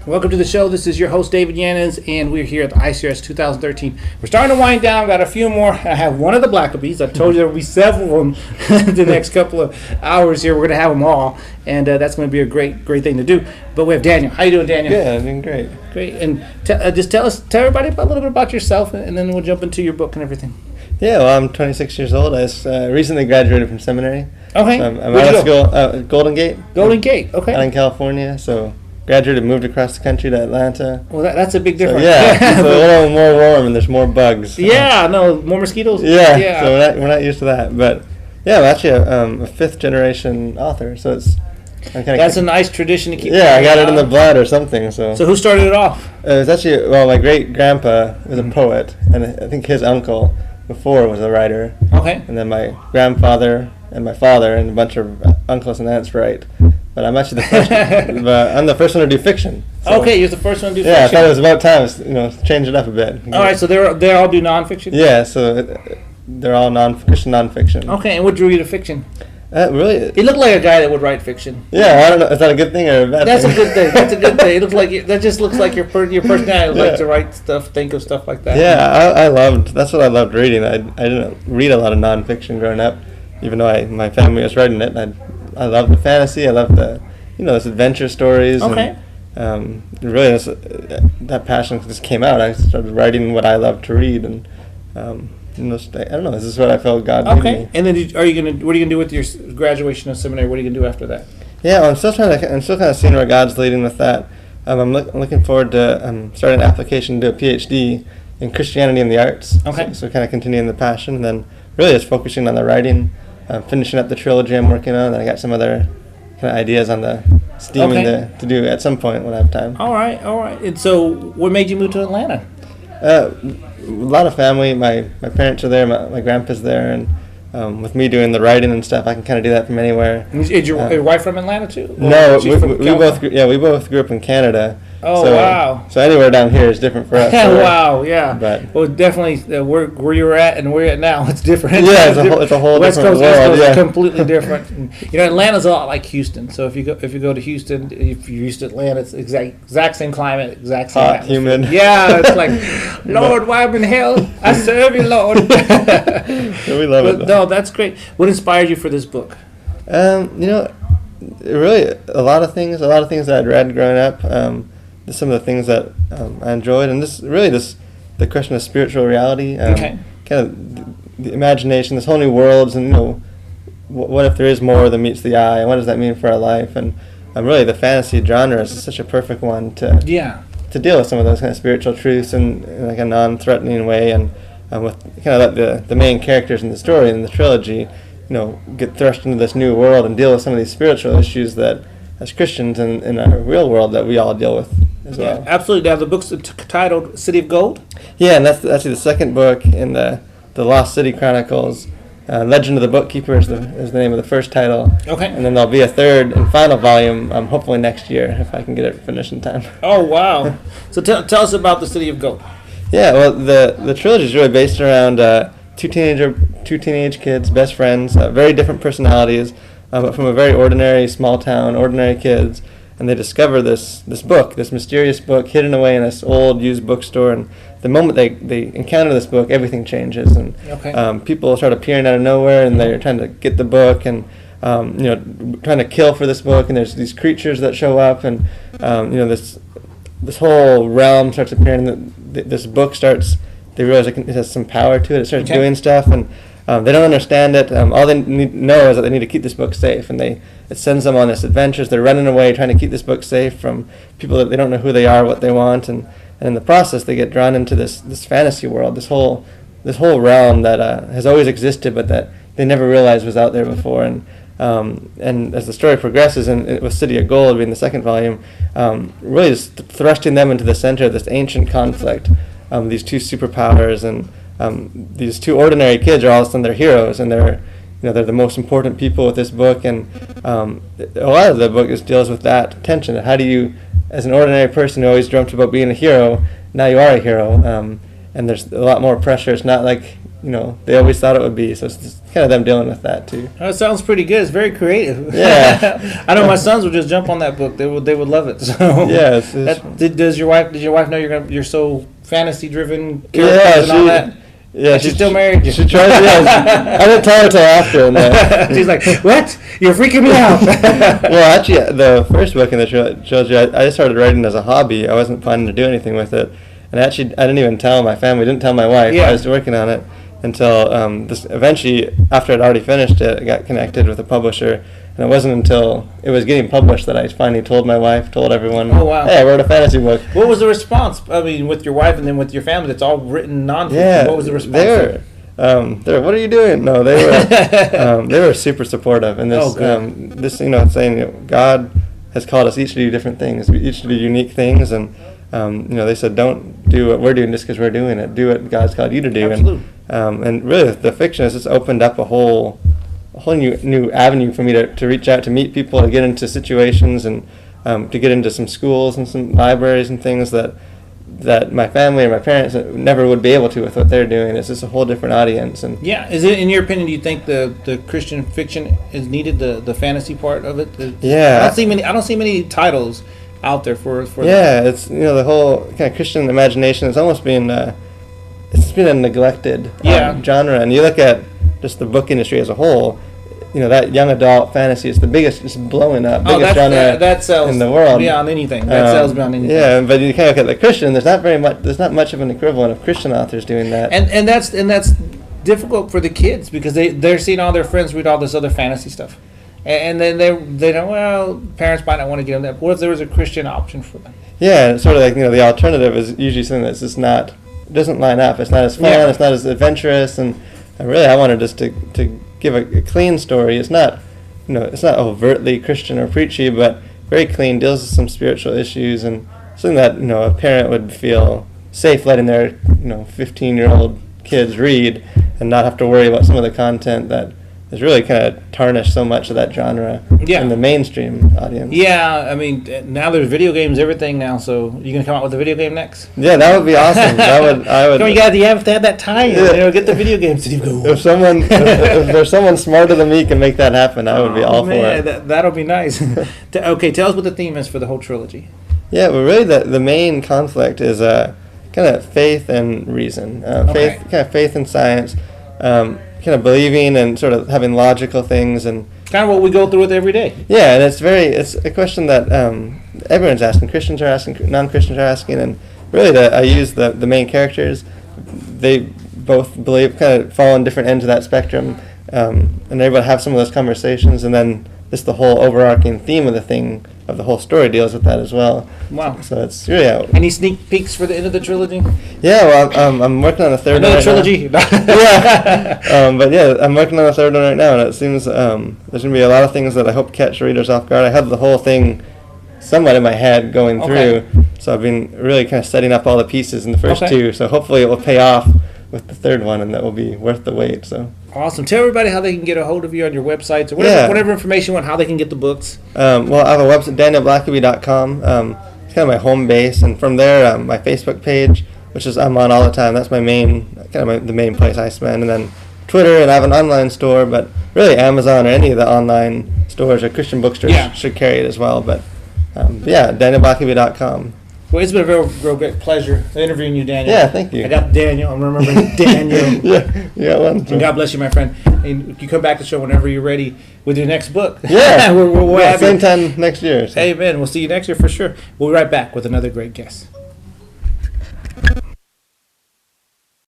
Welcome to the show. This is your host, David Yannins, and we're here at the ICRS 2013. We're starting to wind down. Got a few more. I have one of the Blackabys. I told you there will be several of them the next couple of hours here. We're going to have them all, and that's going to be a great thing to do. But we have Daniel. How you doing, Daniel? Yeah, I'm doing great. Great. And just tell everybody a little bit about yourself, and then we'll jump into your book and everything. Yeah, well, I'm 26 years old. I recently graduated from seminary. Okay. So I'm out of school, Golden Gate. Golden Gate, okay. Out in California, so graduated, moved across the country to Atlanta. Well, that's a big difference. So, yeah, it's a little more warm and there's more bugs. Yeah, no, more mosquitoes. Yeah. So we're not used to that. But yeah, I'm actually a fifth generation author, so it's... That's a nice tradition to keep. Yeah, I got it in the blood or something. So who started it off? It was actually, my great-grandpa was a poet, and I think his uncle before was a writer. Okay. And then my grandfather and my father and a bunch of uncles and aunts write. But I'm actually the first. I'm the first one to do fiction. So. Okay, you're the first one to do fiction. Yeah, I thought it was about time, change it up a bit. All right, so they all do nonfiction. Yeah, so they're all Christian nonfiction. Okay, and what drew you to fiction? Really? You look like a guy that would write fiction. Yeah, I don't know. Is that a good thing or a bad thing? That's a good thing. That's a good thing. It looks like that just looks like your personality. Like to write stuff, think of stuff like that. Yeah, that's what I loved reading. I didn't read a lot of nonfiction growing up, even though my family was writing it. I loved the fantasy. I loved the those adventure stories. Okay. And really, that passion just came out. I started writing what I loved to read, and I don't know. This is what I felt God gave me. And then, what are you gonna do with your graduation of seminary? What are you gonna do after that? Yeah, well, I'm still kind of seeing where God's leading with that. I'm looking forward to starting an application to do a PhD in Christianity and the arts. Okay. So kind of continuing the passion, and then really just focusing on the writing, finishing up the trilogy I'm working on. And I got some other kind of ideas on the steaming to do at some point when I have time. All right. And so, what made you move to Atlanta? A lot of family. My parents are there. My grandpa's there, and with me doing the writing and stuff, I can kind of do that from anywhere. Is your wife from Atlanta too? No, we both grew up in Canada. Oh, wow! So anywhere down here is different for us. So wow, yeah. But well, definitely where you're at and where you're at now, it's different. Yeah, it's a whole West different Coast, world. West Coast is completely different. And, Atlanta's a lot like Houston. So if you go to Houston, if you're used to Atlanta, it's exact same climate, exact same hot, atmosphere. humid. Yeah, it's like, Lord, why I'm in hell? I serve you, Lord. So we love it. No, that's great. What inspired you for this book? Really a lot of things that I'd read growing up. Some of the things that I enjoyed, and the question of spiritual reality, kind of the imagination, this whole new worlds, and what if there is more than meets the eye, and what does that mean for our life, and really the fantasy genre is such a perfect one to deal with some of those kind of spiritual truths in like a non-threatening way, and with kind of let the main characters in the story in the trilogy, get thrust into this new world and deal with some of these spiritual issues that as Christians in our real world that we all deal with as well. Absolutely. Now the book's titled City of Gold? Yeah, and that's actually the second book in the Lost City Chronicles. Legend of the Bookkeeper is the name of the first title. Okay. And then there'll be a third and final volume, hopefully next year, if I can get it finished in time. Oh, wow. So tell us about the City of Gold. Yeah, well, the trilogy is really based around two teenage kids, best friends, very different personalities, but from a very ordinary small town, ordinary kids. And they discover this mysterious book hidden away in this old used bookstore. And the moment they encounter this book, everything changes. And people start appearing out of nowhere, and they're trying to get the book, and trying to kill for this book. And there's these creatures that show up, and this whole realm starts appearing. This book starts. They realize it has some power to it. It starts doing stuff, and they don't understand it. All they know is that they need to keep this book safe, and it sends them on this adventures. They're running away, trying to keep this book safe from people that they don't know who they are, what they want, and in the process, they get drawn into this fantasy world, this whole realm that has always existed, but that they never realized was out there before. And as the story progresses, and it was City of Gold being the second volume, really just thrusting them into the center of this ancient conflict. These two superpowers and these two ordinary kids are all of a sudden they're heroes, and they're the most important people with this book, and a lot of the book deals with that tension. How do you, as an ordinary person who always dreamt about being a hero, now you are a hero, and there's a lot more pressure. It's not like they always thought it would be. So it's just kind of them dealing with that too. That sounds pretty good. It's very creative. Yeah. I know my sons would just jump on that book. They would love it. So Yeah. Did your wife know you're so fantasy driven Yeah, and all that? Yeah, she's still married. She tried. Yeah, I didn't tell her till after. And, she's like, "What? You're freaking me out." Well, actually, the first book in the trilogy, I just started writing as a hobby. I wasn't planning to do anything with it, and actually, I didn't even tell my family. Didn't tell my wife. Yeah. I was working on it until this. Eventually, after I'd already finished it, I got connected with a publisher. And it wasn't until it was getting published that I finally told my wife, told everyone, "Oh wow, hey, I wrote a fantasy book." What was the response? I mean, with your wife and then with your family, it's all written nonfiction. Yeah, What was the response? They were, what are you doing? No, they were, they were super supportive. And this, saying God has called us each to do different things, each to do unique things, and they said, don't do what we're doing just because we're doing it. Do what God's called you to do. Absolutely. And really, the fiction has just opened up a whole new avenue for me to reach out, to meet people, to get into situations, and to get into some schools and some libraries and things that my family or my parents never would be able to with what they're doing. It's just a whole different audience. And yeah, is it, in your opinion, do you think the Christian fiction is needed, the fantasy part of it? Yeah, I don't see many titles out there for yeah, that. It's the whole kind of Christian imagination is almost being it's been a neglected genre. And you look at just the book industry as a whole, that young adult fantasy is the biggest, it's blowing up, biggest genre that sells in the world. Beyond anything. That sells beyond anything. Yeah, but you kind of look at the Christian, there's not much of an equivalent of Christian authors doing that. And that's difficult for the kids because they're seeing all their friends read all this other fantasy stuff. And then they know, well, parents might not want to get them that. But what if there was a Christian option for them? Yeah, it's sort of like, the alternative is usually something that's just not, doesn't line up. It's not as fun, it's not as adventurous, and I wanted just to give a clean story. It's not, it's not overtly Christian or preachy, but very clean, deals with some spiritual issues, and something that, a parent would feel safe letting their, 15-year-old kids read and not have to worry about some of the content that has really kind of tarnished so much of that genre in the mainstream audience. Yeah, I mean, now there's video games, everything now. So you gonna come out with a video game next? Yeah, that would be awesome. I would. You have to have that time. Get the video games. If there's someone smarter than me can make that happen, I would be all for it. That'll be nice. Okay, tell us what the theme is for the whole trilogy. Yeah, well, really the main conflict is kind of faith and reason. Faith and science. Kind of believing and sort of having logical things, and kind of what we go through with every day. Yeah, and it's a question that everyone's asking. Christians are asking, non-Christians are asking, and really I use the main characters. They both believe, kind of fall on different ends of that spectrum, and they're able to have some of those conversations, and then just the whole overarching theme of the whole story deals with that as well. Wow. So it's really Any sneak peeks for the end of the trilogy? Yeah, well, I'm working on the third one. Another trilogy? Yeah. But yeah, I'm working on the third one right now, and it seems there's going to be a lot of things that I hope catch readers off guard. I had the whole thing somewhat in my head going through, so I've been really kind of setting up all the pieces in the first two, so hopefully it will pay off with the third one, and that will be worth the wait. So awesome. Tell everybody how they can get a hold of you on your websites or whatever information you want, how they can get the books. Well, I have a website, danielblackaby.com. It's kind of my home base, and from there, my Facebook page, which is I'm on all the time. That's my main, the main place I spend, and then Twitter, and I have an online store, but really Amazon or any of the online stores or Christian bookstores should carry it as well. But danielblackaby.com. Well, it's been a real great pleasure interviewing you, Daniel. Yeah, thank you. I got Daniel. I'm remembering Daniel. One. And God bless you, my friend. And you come back to the show whenever you're ready with your next book. Yeah. we'll same time next year. So. Amen. We'll see you next year for sure. We'll be right back with another great guest.